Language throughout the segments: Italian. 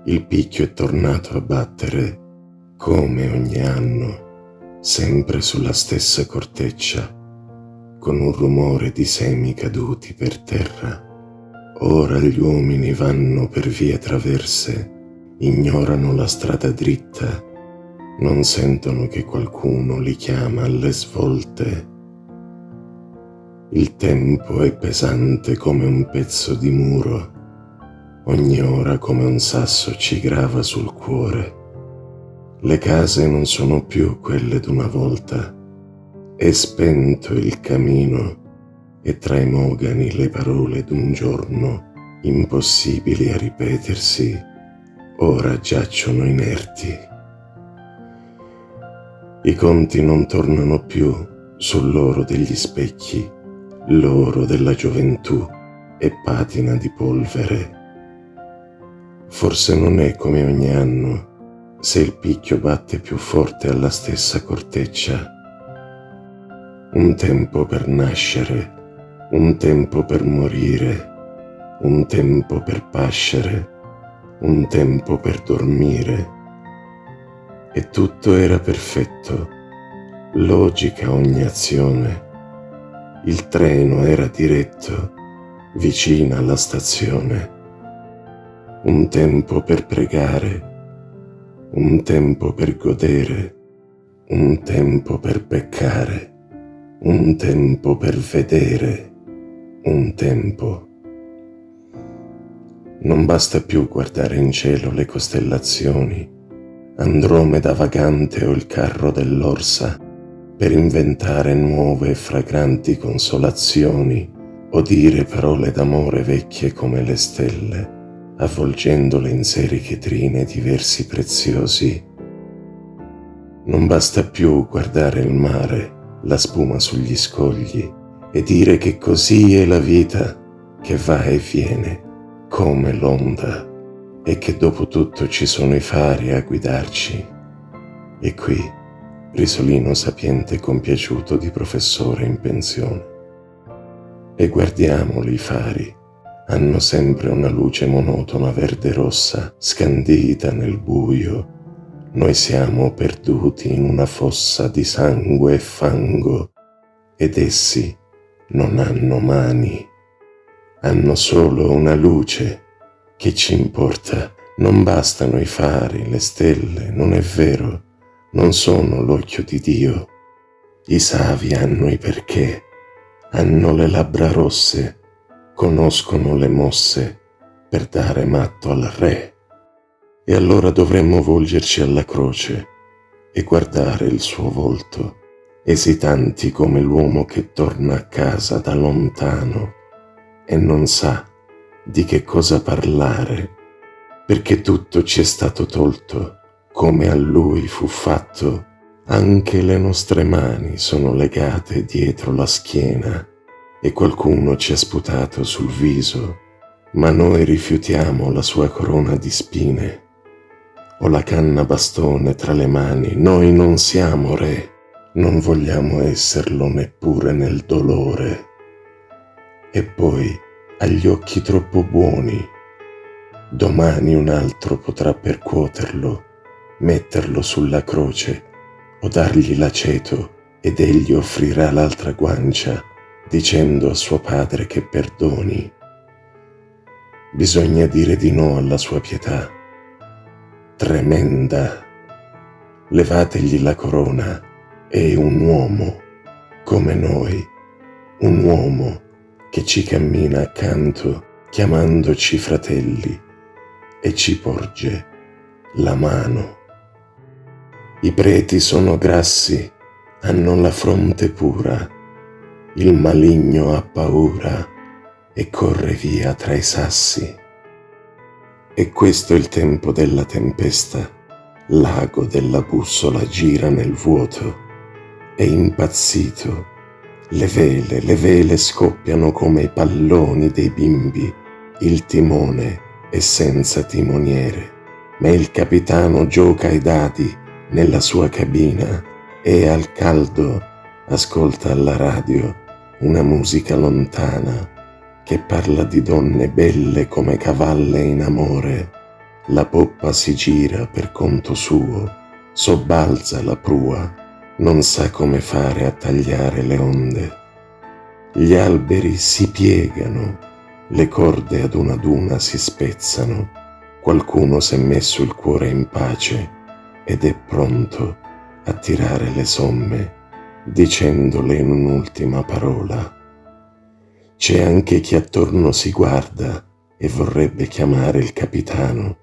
Il picchio è tornato a battere, come ogni anno, sempre sulla stessa corteccia, con un rumore di semi caduti per terra. Ora gli uomini vanno per vie traverse, ignorano la strada dritta, non sentono che qualcuno li chiama alle svolte. Il tempo è pesante come un pezzo di muro, ogni ora come un sasso ci grava sul cuore. Le case non sono più quelle d'una volta, è spento il camino e tra i mogani le parole d'un giorno impossibili a ripetersi ora giacciono inerti. I conti non tornano più sull'oro degli specchi, l'oro della gioventù è patina di polvere. Forse non è come ogni anno se il picchio batte più forte alla stessa corteccia. Un tempo per nascere, un tempo per morire, un tempo per pascere, un tempo per dormire. E tutto era perfetto, logica ogni azione. Il treno era diretto, vicino alla stazione. Un tempo per pregare, un tempo per godere, un tempo per peccare, un tempo per vedere, un tempo. Non basta più guardare in cielo le costellazioni, Andromeda vagante o il carro dell'Orsa, per inventare nuove e fragranti consolazioni o dire parole d'amore vecchie come le stelle, avvolgendole in serie trine di versi preziosi. Non basta più guardare il mare, la spuma sugli scogli, e dire che così è la vita che va e viene, come l'onda, e che dopo tutto ci sono i fari a guidarci. E qui, risolino sapiente e compiaciuto di professore in pensione. E guardiamoli i fari, hanno sempre una luce monotona verde-rossa, scandita nel buio. Noi siamo perduti in una fossa di sangue e fango, ed essi non hanno mani, hanno solo una luce. Che ci importa? Non bastano i fari, le stelle, non è vero, non sono l'occhio di Dio. I savi hanno i perché, hanno le labbra rosse, conoscono le mosse per dare matto al re. E allora dovremmo volgerci alla croce e guardare il suo volto, esitanti come l'uomo che torna a casa da lontano e non sa di che cosa parlare, perché tutto ci è stato tolto, come a lui fu fatto. Anche le nostre mani sono legate dietro la schiena e qualcuno ci ha sputato sul viso, ma noi rifiutiamo la sua corona di spine o la canna bastone tra le mani. Noi non siamo re, non vogliamo esserlo neppure nel dolore. E poi ha gli occhi troppo buoni, domani un altro potrà percuoterlo, metterlo sulla croce o dargli l'aceto ed egli offrirà l'altra guancia dicendo a suo padre che perdoni. Bisogna dire di no alla sua pietà tremenda. Levategli la corona, è un uomo come noi, un uomo che ci cammina accanto chiamandoci fratelli e ci porge la mano. I preti sono grassi, hanno la fronte pura, il maligno ha paura e corre via tra i sassi. E questo è il tempo della tempesta, l'ago della bussola gira nel vuoto, è impazzito. Le vele scoppiano come i palloni dei bimbi, il timone è senza timoniere, ma il capitano gioca ai dadi nella sua cabina e al caldo ascolta alla radio una musica lontana che parla di donne belle come cavalle in amore La poppa si gira per conto suo, sobbalza la prua, non sa come fare a tagliare le onde. Gli alberi si piegano, le corde ad una si spezzano, qualcuno s'è messo il cuore in pace ed è pronto a tirare le somme, dicendole in un'ultima parola. C'è anche chi attorno si guarda e vorrebbe chiamare il capitano,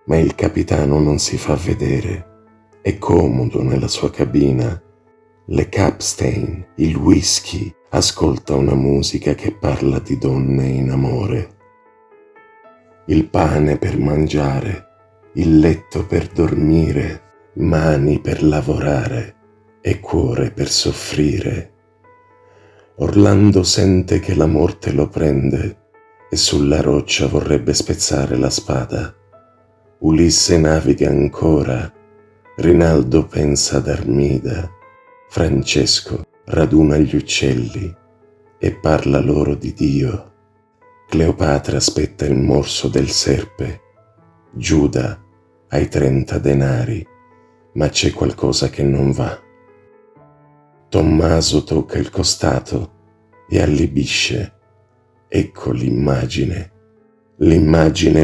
ma il capitano non si fa vedere. È comodo nella sua cabina. Le Capstein, il whisky, ascolta una musica che parla di donne in amore. Il pane per mangiare, il letto per dormire, mani per lavorare e cuore per soffrire. Orlando sente che la morte lo prende e sulla roccia vorrebbe spezzare la spada. Ulisse naviga ancora, Rinaldo pensa ad Armida, Francesco raduna gli uccelli e parla loro di Dio. Cleopatra aspetta il morso del serpe, Giuda ha i 30 denari, ma c'è qualcosa che non va. Tommaso tocca il costato e allibisce. Ecco l'immagine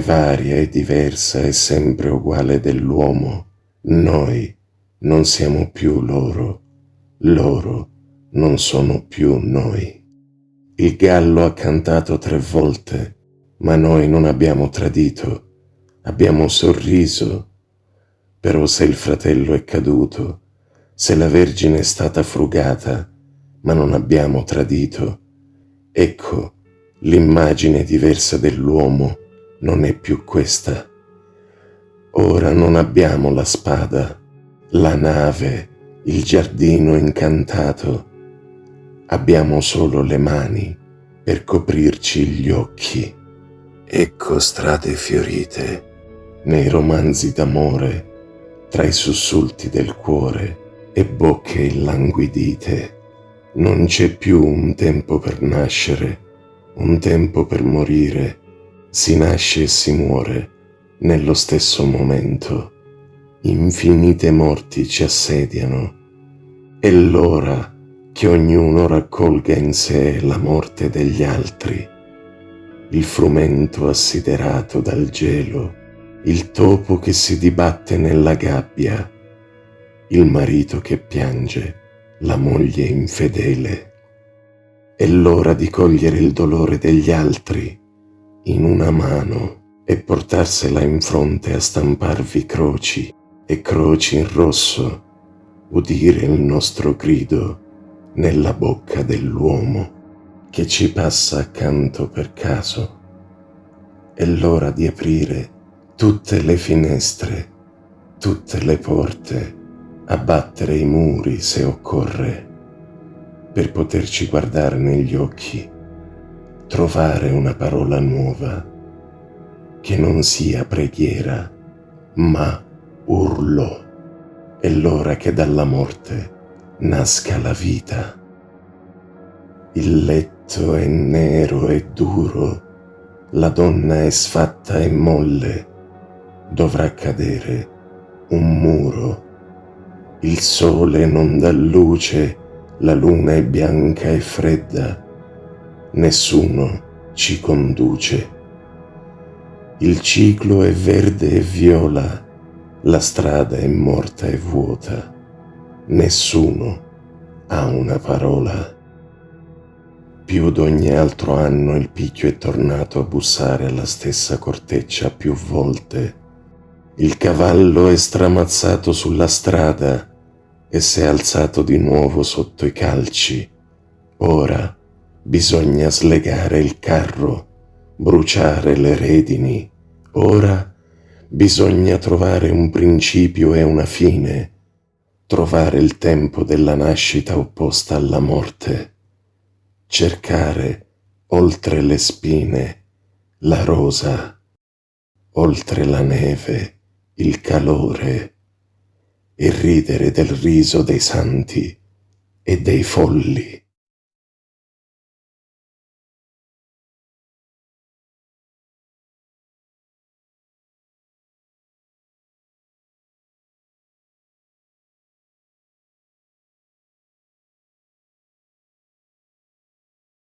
varia e diversa e sempre uguale dell'uomo. Noi non siamo più loro, loro non sono più noi. Il gallo ha cantato 3 volte, ma noi non abbiamo tradito, abbiamo sorriso. Però se il fratello è caduto, se la Vergine è stata frugata, ma non abbiamo tradito, ecco, l'immagine diversa dell'uomo non è più questa. Ora non abbiamo la spada, la nave, il giardino incantato. Abbiamo solo le mani per coprirci gli occhi. Ecco strade fiorite nei romanzi d'amore, tra i sussulti del cuore e bocche illanguidite. Non c'è più un tempo per nascere, un tempo per morire. Si nasce e si muore nello stesso momento. Infinite morti ci assediano. È l'ora che ognuno raccolga in sé la morte degli altri. Il frumento assiderato dal gelo, il topo che si dibatte nella gabbia, il marito che piange, la moglie infedele. È l'ora di cogliere il dolore degli altri in una mano e portarsela in fronte a stamparvi croci e croci in rosso, udire il nostro grido nella bocca dell'uomo che ci passa accanto per caso. È l'ora di aprire tutte le finestre, tutte le porte, abbattere i muri se occorre, per poterci guardare negli occhi, trovare una parola nuova, che non sia preghiera, ma urlo. È l'ora che dalla morte nasca la vita. Il letto è nero e duro, la donna è sfatta e molle, dovrà cadere un muro. Il sole non dà luce, la luna è bianca e fredda, nessuno ci conduce. Il ciclo è verde e viola, la strada è morta e vuota, nessuno ha una parola. Più d'ogni altro anno il picchio è tornato a bussare alla stessa corteccia più volte. Il cavallo è stramazzato sulla strada e s'è alzato di nuovo sotto i calci. Ora bisogna slegare il carro, bruciare le redini. Ora bisogna trovare un principio e una fine, trovare il tempo della nascita opposta alla morte, cercare oltre le spine la rosa, oltre la neve il calore e ridere del riso dei santi e dei folli.